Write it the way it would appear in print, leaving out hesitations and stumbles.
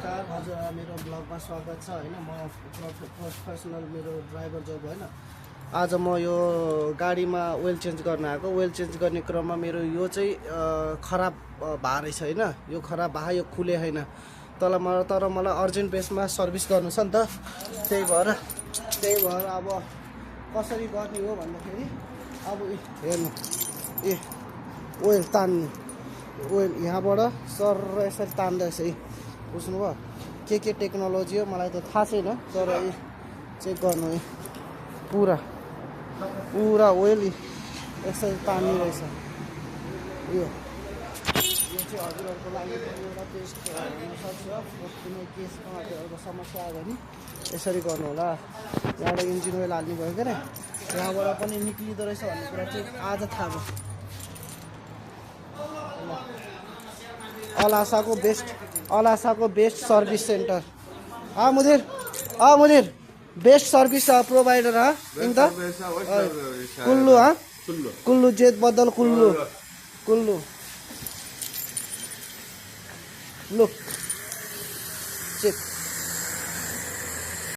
नमस्कार हजुर मेरो ब्लगमा स्वागत छ हैन म प्रोफेसनल मेरो ड्राइभर जब हैन आज म यो गाडीमा ओइल चेन्ज गर्न आएको ओइल चेन्ज गर्ने क्रममा मेरो यो चाहिँ खराब भा रहेछ हैन यो खराब भा यो खुले हैन तर मलाई अर्जेन्ट बेसमा सर्भिस गर्नु छ नि त त्यही भएर अब कसरी गर्ने हो भन्दाखेरि अब हेर्नु ए ओइल तान्नु ओइल यहाँबाट सर यसरी तान्दै छ बुझ्नुभयो के टेक्नोलोजी हो मलाई त थाहा छैन तर चेक गर्नु पुरा ओइल यसरी तान्ने रहेछ यो चाहिँ हजुरहरूको लागि एउटा टेस्ट हुनसक्छ कुनै केसमा हजुरहरूको समस्या आयो भने यसरी गर्नु होला यहाँबाट इन्जिन ओइल हाल्नु भयो क्या यहाँबाट पनि निक्लिँदो रहेछ भन्ने कुरा चाहिँ आज थाहा भयो अलासाको बेस्ट सर्भिस सेंटर मुदिर बेस्ट सर्भिस प्रोवाइडर इंत कुल्लू जेत बदल कुल्लू लुक चेक